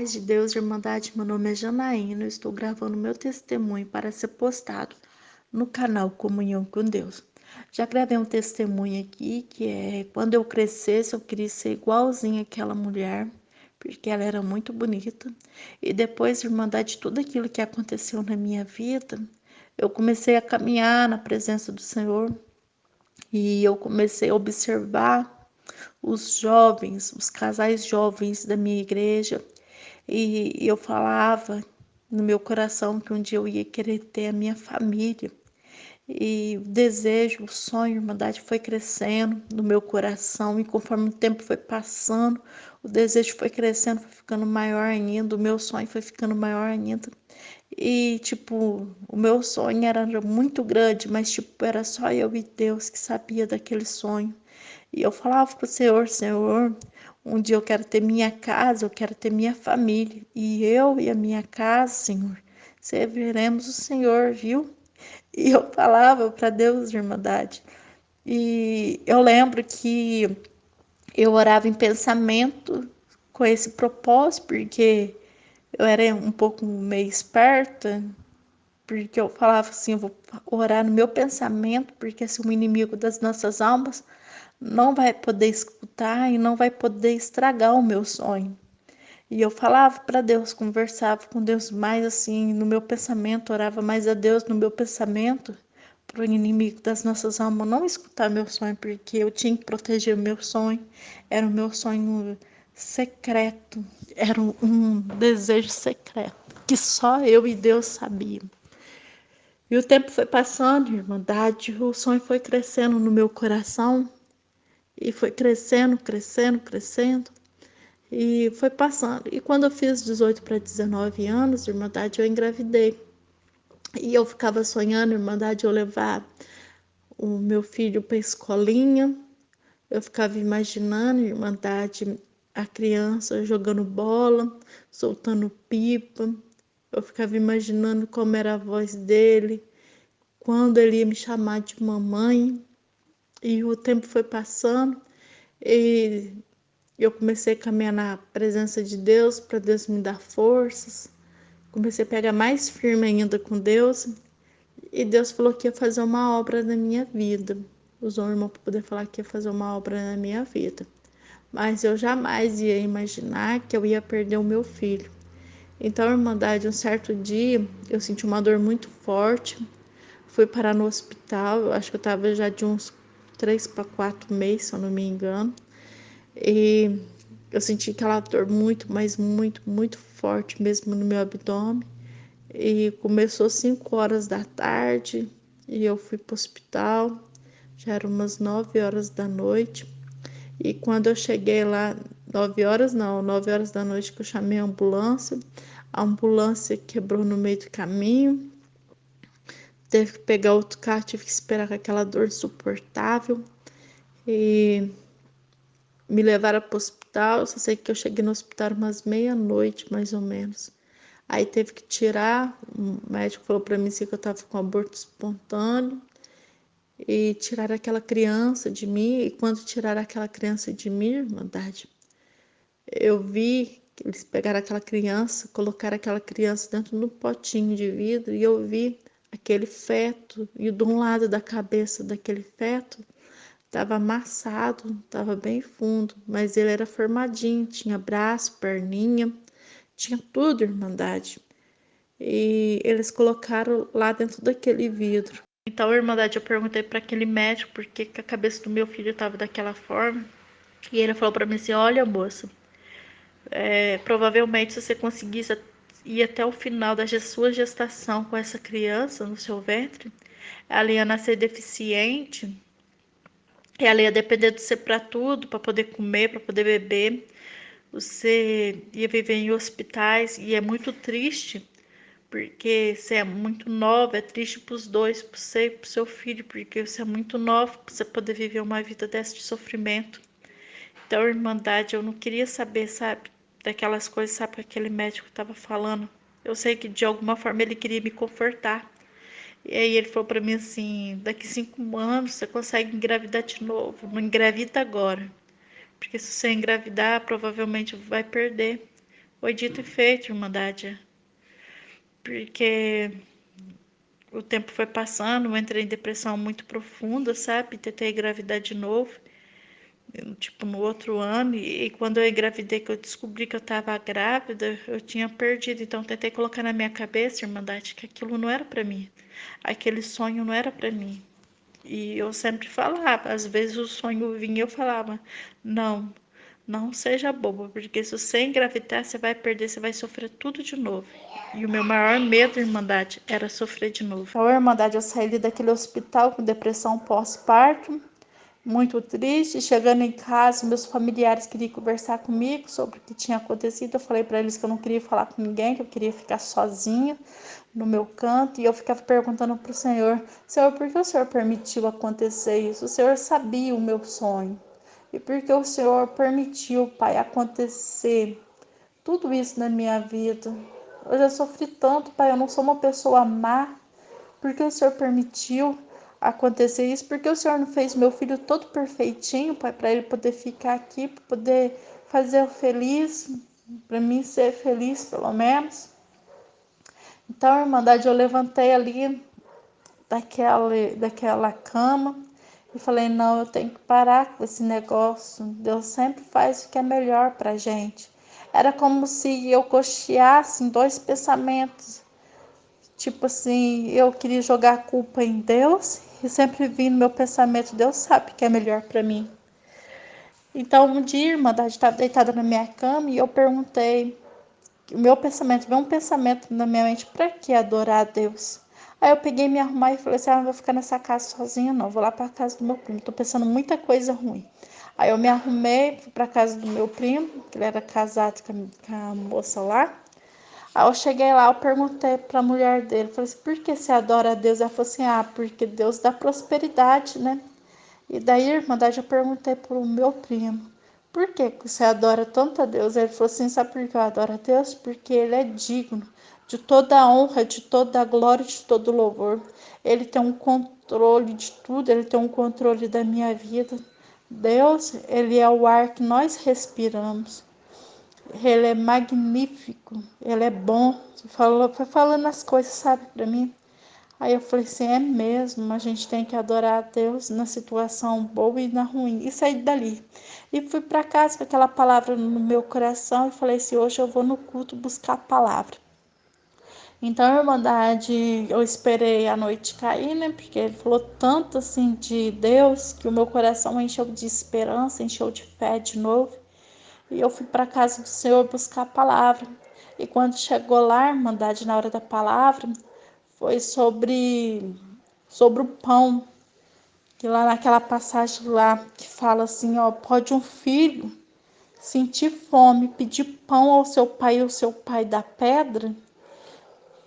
paz de Deus, Irmandade, meu nome é Janaína, eu estou gravando meu testemunho para ser postado no canal Comunhão com Deus. Já gravei um testemunho aqui que é quando eu crescesse eu queria ser igualzinha àquela mulher, porque ela era muito bonita. E depois, Irmandade, tudo aquilo que aconteceu na minha vida, eu comecei a caminhar na presença do Senhor e eu comecei a observar os jovens, os casais jovens da minha igreja, e eu falava no meu coração que um dia eu ia querer ter a minha família. E o desejo, o sonho, a irmandade foi crescendo no meu coração, e conforme o tempo foi passando, o desejo foi crescendo, foi ficando maior ainda, o meu sonho foi ficando maior ainda. E, tipo, o meu sonho era muito grande, mas, tipo, era só eu e Deus que sabia daquele sonho. E eu falava pro Senhor, Senhor, um dia eu quero ter minha casa, eu quero ter minha família. E eu e a minha casa, Senhor, serviremos o Senhor, viu? E eu falava para Deus, Irmandade. E eu lembro que eu orava em pensamento com esse propósito, porque eu era um pouco meio esperta, porque eu falava assim, eu vou orar no meu pensamento, porque assim, o inimigo das nossas almas não vai poder escutar e não vai poder estragar o meu sonho. E eu falava para Deus, conversava com Deus mais assim, no meu pensamento, orava mais a Deus no meu pensamento, para o inimigo das nossas almas não escutar meu sonho, porque eu tinha que proteger o meu sonho, era o meu sonho secreto, era um desejo secreto, que só eu e Deus sabíamos. E o tempo foi passando, Irmandade, o sonho foi crescendo no meu coração, e foi crescendo, crescendo, crescendo. E foi passando. E quando eu fiz 18 para 19 anos, Irmandade, eu engravidei. E eu ficava sonhando, Irmandade, eu levar o meu filho para a escolinha. Eu ficava imaginando, Irmandade, a criança jogando bola, soltando pipa. Eu ficava imaginando como era a voz dele, quando ele ia me chamar de mamãe. E o tempo foi passando e eu comecei a caminhar na presença de Deus, para Deus me dar forças. Comecei a pegar mais firme ainda com Deus. E Deus falou que ia fazer uma obra na minha vida. Usou o irmão para poder falar que ia fazer uma obra na minha vida. Mas eu jamais ia imaginar que eu ia perder o meu filho. Então, Irmandade, um certo dia eu senti uma dor muito forte. Fui parar no hospital. Eu acho que eu estava já de uns 3 para 4 meses, se eu não me engano. E eu senti aquela dor muito, mas muito, muito forte mesmo no meu abdômen. E começou 5 horas da tarde e eu fui para o hospital. Já eram umas 9 horas da noite. E quando eu cheguei lá, 9 horas não, 9 horas da noite que eu chamei a ambulância quebrou no meio do caminho. Teve que pegar outro carro, tive que esperar com aquela dor insuportável. E me levaram para o hospital. Eu só sei que eu cheguei no hospital umas meia-noite, mais ou menos. Aí teve que tirar, o médico falou para mim assim, que eu estava com aborto espontâneo, e tiraram aquela criança de mim. E quando tiraram aquela criança de mim, Irmandade, eu vi que eles pegaram aquela criança, colocaram aquela criança dentro de um potinho de vidro, e eu vi aquele feto, e de um lado da cabeça daquele feto estava amassado, estava bem fundo, mas ele era formadinho, tinha braço, perninha, tinha tudo, Irmandade. E eles colocaram lá dentro daquele vidro. Então, Irmandade, eu perguntei para aquele médico por que a cabeça do meu filho estava daquela forma. E ele falou para mim assim: olha, moça, provavelmente se você conseguisse ir até o final da sua gestação com essa criança no seu ventre, ela ia nascer deficiente, e ela ia depender de você para tudo, para poder comer, para poder beber. Você ia viver em hospitais, e é muito triste, porque você é muito nova, é triste para os dois, para você e para o seu filho, porque você é muito nova para você poder viver uma vida dessa de sofrimento. Então, Irmandade, eu não queria saber, sabe, daquelas coisas, sabe, que aquele médico estava falando. Eu sei que de alguma forma ele queria me confortar. E aí ele falou para mim assim: daqui 5 anos você consegue engravidar de novo, não engravida agora, porque se você engravidar, provavelmente vai perder Foi dito e feito, Irmandade, porque o tempo foi passando, eu entrei em depressão muito profunda, sabe? Tentei engravidar de novo, tipo, no outro ano, e quando eu engravidei, que eu descobri que eu estava grávida, eu tinha perdido. Então, tentei colocar na minha cabeça, Irmandade, que aquilo não era para mim, aquele sonho não era para mim. E eu sempre falava, às vezes o sonho vinha e eu falava, não, não seja boba, porque se você engravidar, você vai perder, você vai sofrer tudo de novo. E o meu maior medo, Irmandade, era sofrer de novo. Então, Irmandade, eu saí daquele hospital com depressão pós-parto, muito triste. Chegando em casa, meus familiares queriam conversar comigo sobre o que tinha acontecido. Eu falei para eles que eu não queria falar com ninguém, que eu queria ficar sozinha no meu canto. E eu ficava perguntando para o Senhor: Senhor, por que o Senhor permitiu acontecer isso? O Senhor sabia o meu sonho. E por que o Senhor permitiu, Pai, acontecer tudo isso na minha vida? Eu já sofri tanto, Pai. Eu não sou uma pessoa má. Por que o Senhor permitiu acontecer isso? Por que o Senhor não fez meu filho todo perfeitinho, Pai, para ele poder ficar aqui, para poder fazer eu feliz, para mim ser feliz pelo menos? Então, Irmandade, eu levantei ali daquela cama e falei, não, eu tenho que parar com esse negócio. Deus sempre faz o que é melhor pra gente. Era como se eu cocheasse em dois pensamentos. Tipo assim, eu queria jogar a culpa em Deus e sempre vi no meu pensamento, Deus sabe o que é melhor para mim. Então, um dia, irmã, eu estava deitada na minha cama e eu perguntei, o meu pensamento, veio um pensamento na minha mente, para que adorar a Deus? Aí eu peguei me arrumar e falei assim, não vou ficar nessa casa sozinha não, vou lá para casa do meu primo, tô pensando muita coisa ruim. Aí eu me arrumei, fui para casa do meu primo, que ele era casado com a moça lá. Aí eu cheguei lá, eu perguntei para a mulher dele, falei assim, por que você adora a Deus? Ela falou assim, porque Deus dá prosperidade, né? E daí, Irmandade, eu perguntei para o meu primo, por que você adora tanto a Deus? Ele falou assim, sabe por que eu adoro a Deus? Porque Ele é digno de toda a honra, de toda a glória, de todo o louvor. Ele tem um controle de tudo, Ele tem um controle da minha vida. Deus, Ele é o ar que nós respiramos. Ele é magnífico, ele é bom. Foi falando as coisas, sabe, para mim. Aí eu falei assim, é mesmo, a gente tem que adorar a Deus na situação boa e na ruim. E saí dali. E fui para casa com aquela palavra no meu coração e falei assim, hoje eu vou no culto buscar a palavra. Então, Irmandade, eu esperei a noite cair, né? Porque ele falou tanto assim de Deus que o meu coração encheu de esperança, encheu de fé de novo. E eu fui para casa do Senhor buscar a palavra. E quando chegou lá, Irmandade, na hora da palavra, foi sobre o pão. Que lá naquela passagem lá que fala assim, ó, pode um filho sentir fome, pedir pão ao seu pai e o seu pai dá pedra?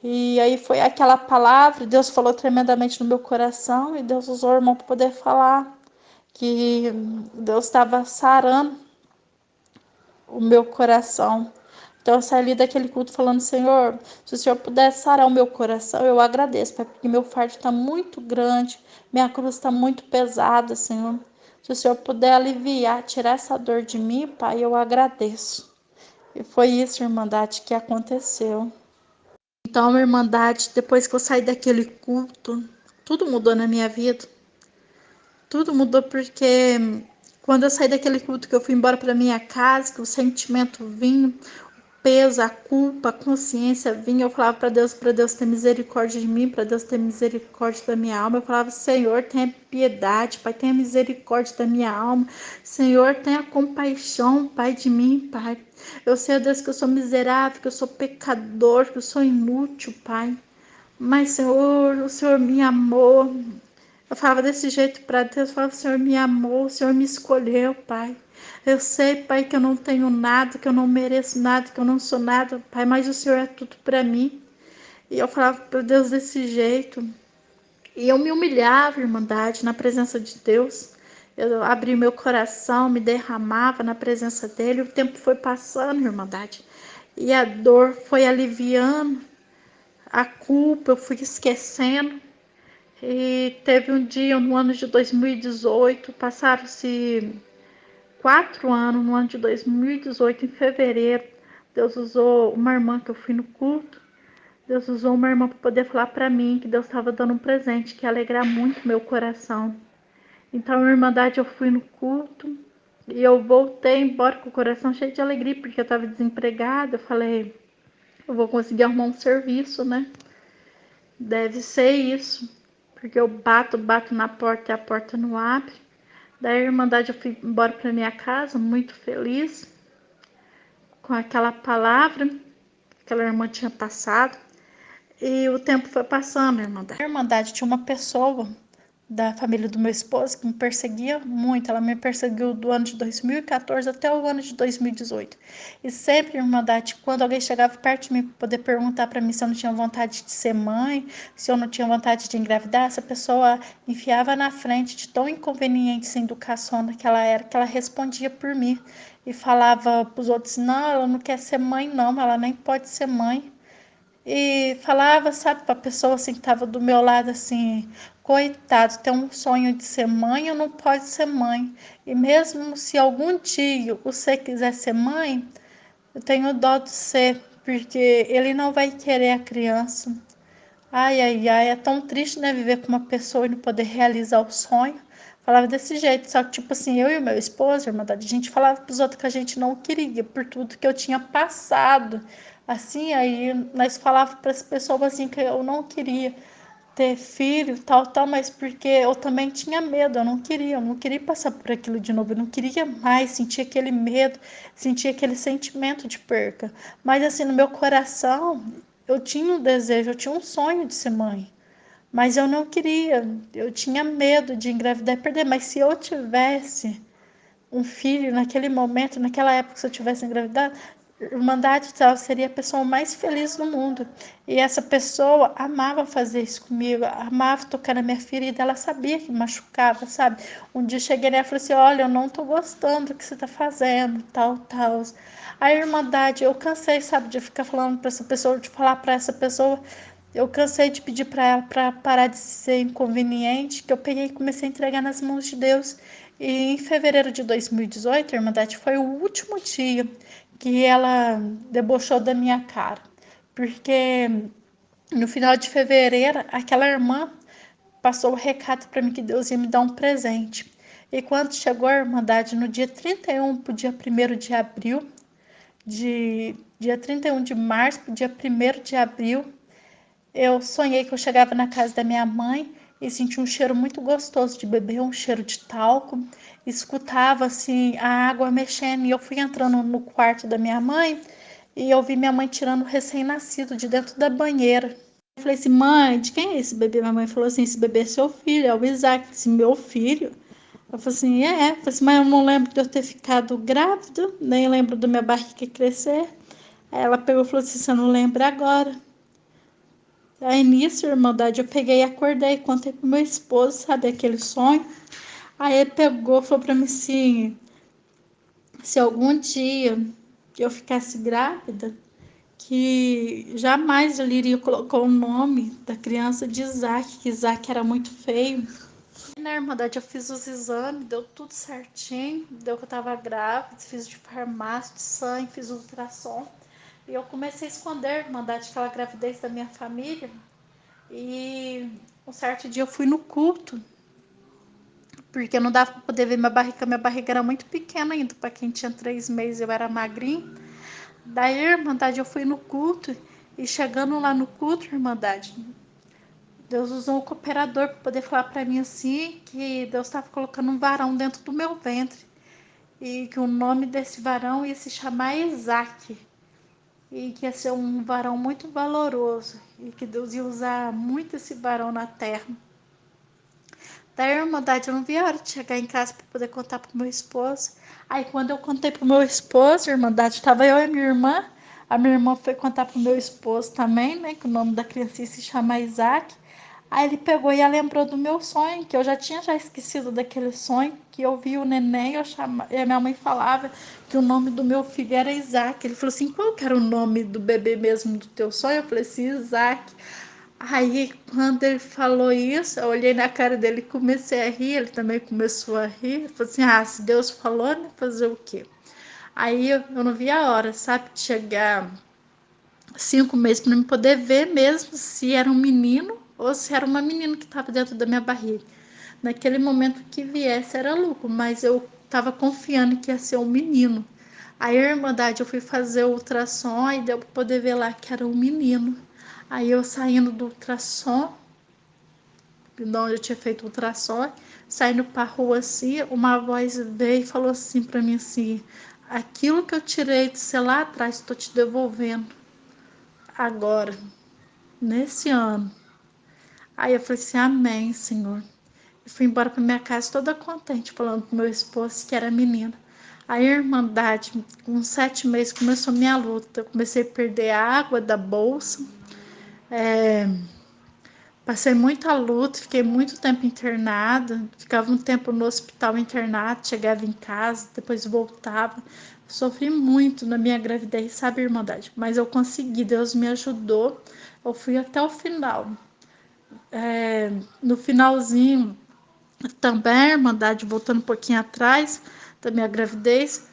E aí foi aquela palavra, Deus falou tremendamente no meu coração e Deus usou o irmão para poder falar que Deus estava sarando o meu coração. Então eu saí daquele culto falando, Senhor, se o Senhor puder sarar o meu coração, eu agradeço, Pai, porque meu fardo está muito grande, minha cruz está muito pesada, Senhor. Se o Senhor puder aliviar, tirar essa dor de mim, Pai, eu agradeço. E foi isso, Irmandade, que aconteceu. Então, Irmandade, depois que eu saí daquele culto, tudo mudou na minha vida. Tudo mudou porque quando eu saí daquele culto que eu fui embora para minha casa, que o sentimento vinha, peso, a culpa, a consciência vinha, eu falava para Deus ter misericórdia de mim, para Deus ter misericórdia da minha alma. Eu falava, Senhor, tenha piedade, Pai, tenha misericórdia da minha alma. Senhor, tenha compaixão, Pai, de mim, Pai. Eu sei, Deus, que eu sou miserável, que eu sou pecador, que eu sou inútil, Pai. Mas, Senhor, o Senhor me amou. Eu falava desse jeito para Deus, eu falava, o Senhor me amou, o Senhor me escolheu, Pai. Eu sei, Pai, que eu não tenho nada, que eu não mereço nada, que eu não sou nada, Pai, mas o Senhor é tudo para mim. E eu falava para Deus desse jeito. E eu me humilhava, Irmandade, na presença de Deus. Eu abri meu coração, me derramava na presença dele. O tempo foi passando, Irmandade. E a dor foi aliviando, a culpa eu fui esquecendo. E teve um dia, no ano de 2018, passaram-se 4 anos, no ano de 2018, em fevereiro, Deus usou uma irmã que eu fui no culto. Deus usou uma irmã para poder falar para mim que Deus estava dando um presente que ia alegrar muito meu coração. Então, na Irmandade, eu fui no culto e eu voltei embora com o coração cheio de alegria, porque eu estava desempregada. Eu falei, eu vou conseguir arrumar um serviço, né? Deve ser isso, porque eu bato na porta e a porta não abre. Da Irmandade, eu fui embora para minha casa, muito feliz com aquela palavra que aquela irmã tinha passado. E o tempo foi passando, Irmandade. Na Irmandade tinha uma pessoa da família do meu esposo que me perseguia muito. Ela me perseguiu do ano de 2014 até o ano de 2018. E sempre, Irmandade, quando alguém chegava perto de mim para poder perguntar para mim se eu não tinha vontade de ser mãe, se eu não tinha vontade de engravidar, essa pessoa enfiava na frente de tão inconveniente sem educação que ela era, que ela respondia por mim e falava para os outros, não, ela não quer ser mãe não, ela nem pode ser mãe. E falava, sabe, para a pessoa assim que estava do meu lado assim, coitado, tem um sonho de ser mãe ou não pode ser mãe. E mesmo se algum dia você quiser ser mãe, eu tenho dó de você, porque ele não vai querer a criança. Ai, ai, ai, é tão triste, né, viver com uma pessoa e não poder realizar o sonho. Falava desse jeito, só que, tipo assim, eu e o meu esposo, irmã, a gente falava pros outros que a gente não queria, por tudo que eu tinha passado. Assim, aí nós falávamos para as pessoas assim que eu não queria ter filho, tal, tal, mas porque eu também tinha medo, eu não queria passar por aquilo de novo, eu não queria mais sentir aquele medo, sentir aquele sentimento de perca. Mas assim, no meu coração, eu tinha um desejo, eu tinha um sonho de ser mãe, mas eu não queria, eu tinha medo de engravidar e perder, mas se eu tivesse um filho naquele momento, naquela época, se eu tivesse engravidado, Irmandade tal seria a pessoa mais feliz do mundo. E essa pessoa amava fazer isso comigo, amava tocar na minha ferida, ela sabia que machucava, sabe? Um dia eu cheguei nela e falei assim: olha, eu não tô gostando do que você tá fazendo, tal, tal. A Irmandade, eu cansei, sabe, de ficar falando para essa pessoa, de falar para essa pessoa. Eu cansei de pedir para ela para parar de ser inconveniente, que eu peguei e comecei a entregar nas mãos de Deus. E em fevereiro de 2018, a Irmandade foi o último dia que ela debochou da minha cara. Porque no final de fevereiro, aquela irmã passou o recado para mim que Deus ia me dar um presente. E quando chegou a Irmandade, no dia 31 para o dia 1º de abril, dia 31 de março para o dia 1º de abril, eu sonhei que eu chegava na casa da minha mãe e sentia um cheiro muito gostoso de beber, um cheiro de talco. Escutava assim a água mexendo e eu fui entrando no quarto da minha mãe e eu vi minha mãe tirando o recém-nascido de dentro da banheira. Eu falei assim, mãe, de quem é esse bebê? Minha mãe falou assim, esse bebê é seu filho, é o Isaac. Eu disse, meu filho? Eu falei assim, é. Eu falei assim, mas eu não lembro de eu ter ficado grávida, nem lembro da minha barriga crescer. Aí ela pegou e falou assim, você não lembra agora? Aí nisso, Irmandade, eu peguei e acordei, contei pro meu esposo, sabe, aquele sonho. Aí ele pegou, falou pra mim assim, se algum dia eu ficasse grávida, que jamais ele iria colocar o nome da criança de Isaac, que Isaac era muito feio. E, na Irmandade, eu fiz os exames, deu tudo certinho, deu que eu tava grávida, fiz de farmácia, de sangue, fiz ultrassom. E eu comecei a esconder, Irmandade, aquela gravidez da minha família. E um certo dia eu fui no culto, porque não dava para poder ver minha barriga era muito pequena ainda, para quem tinha 3 meses eu era magrinha. Daí, Irmandade, eu fui no culto, e chegando lá no culto, Irmandade, Deus usou um cooperador para poder falar para mim assim, que Deus estava colocando um varão dentro do meu ventre, e que o nome desse varão ia se chamar Isaac, e que ia ser um varão muito valoroso, e que Deus ia usar muito esse varão na terra. Da Irmandade, eu não vi a hora de chegar em casa para poder contar pro meu esposo. Aí, quando eu contei pro meu esposo, Irmandade, estava eu e minha irmã. A minha irmã foi contar pro meu esposo também, né? Que o nome da criança se chama Isaac. Aí ele pegou e lembrou do meu sonho, que eu já tinha esquecido daquele sonho, que eu vi o neném, e a minha mãe falava que o nome do meu filho era Isaac. Ele falou assim, qual que era o nome do bebê mesmo do teu sonho? Eu falei assim, Isaac. Aí, quando ele falou isso, eu olhei na cara dele e comecei a rir. Ele também começou a rir. Falei assim: ah, se Deus falou, né? Fazer o quê? Aí eu não via a hora, sabe, de chegar 5 meses para eu poder ver mesmo se era um menino ou se era uma menina que estava dentro da minha barriga. Naquele momento que viesse era lucro, mas eu estava confiando que ia ser um menino. Aí, a Irmandade, eu fui fazer o ultrassom e deu para poder ver lá que era um menino. Aí eu saindo do ultrassom, de onde eu tinha feito o ultrassom, saindo pra rua assim, uma voz veio e falou assim pra mim assim, aquilo que eu tirei de você lá atrás, estou te devolvendo agora, nesse ano. Aí eu falei assim, amém, Senhor. E fui embora para minha casa toda contente, falando pro meu esposo que era menina. Aí a Irmandade, com 7 meses, começou minha luta. Eu comecei a perder a água da bolsa. É, passei muita luta, fiquei muito tempo internada. Ficava um tempo no hospital internado, chegava em casa, depois voltava. Sofri muito na minha gravidez, sabe, Irmandade? Mas eu consegui, Deus me ajudou. Eu fui até o final. No finalzinho, também, a Irmandade, voltando um pouquinho atrás da minha gravidez,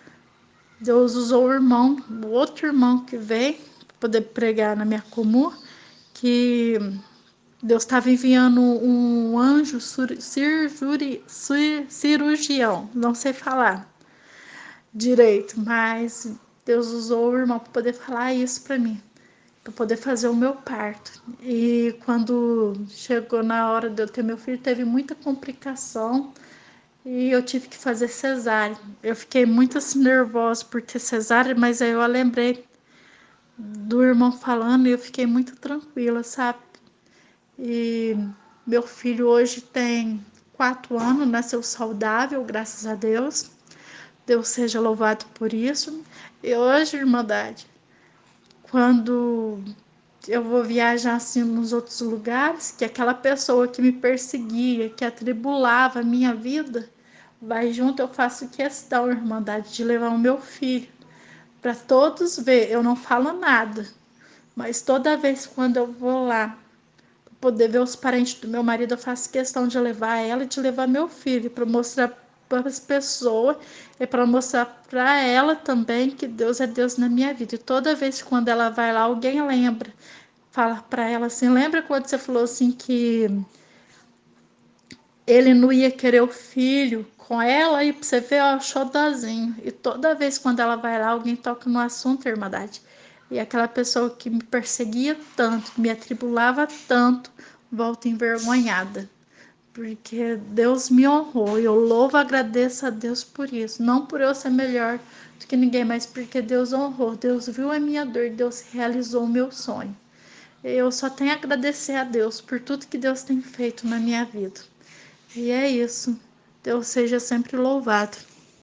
Deus usou o outro irmão que veio para poder pregar na minha comum, que Deus estava enviando um anjo cirurgião, não sei falar direito, mas Deus usou o irmão para poder falar isso para mim, para poder fazer o meu parto. E quando chegou na hora de eu ter meu filho, teve muita complicação e eu tive que fazer cesárea. Eu fiquei muito assim, nervosa por ter cesárea, mas aí eu lembrei do irmão falando e eu fiquei muito tranquila, sabe? E meu filho hoje tem 4 anos, nasceu saudável, graças a Deus. Deus seja louvado por isso. E hoje, Irmandade, quando eu vou viajar assim nos outros lugares, que aquela pessoa que me perseguia, que atribulava a minha vida, vai junto, eu faço questão, Irmandade, de levar o meu filho para todos ver. Eu não falo nada, mas toda vez quando eu vou lá poder ver os parentes do meu marido, eu faço questão de levar ela e de levar meu filho para mostrar para as pessoas e para mostrar para ela também que Deus é Deus na minha vida. E toda vez que quando ela vai lá, alguém lembra, fala para ela assim, lembra quando você falou assim que ele não ia querer o filho com ela e pra você ver, ó, xodozinho. E toda vez quando ela vai lá, alguém toca no assunto, Irmandade. E aquela pessoa que me perseguia tanto, me atribulava tanto, volta envergonhada. Porque Deus me honrou. E eu louvo e agradeço a Deus por isso. Não por eu ser melhor do que ninguém, mas porque Deus honrou. Deus viu a minha dor, Deus realizou o meu sonho. Eu só tenho a agradecer a Deus por tudo que Deus tem feito na minha vida. E é isso. Deus seja sempre louvado.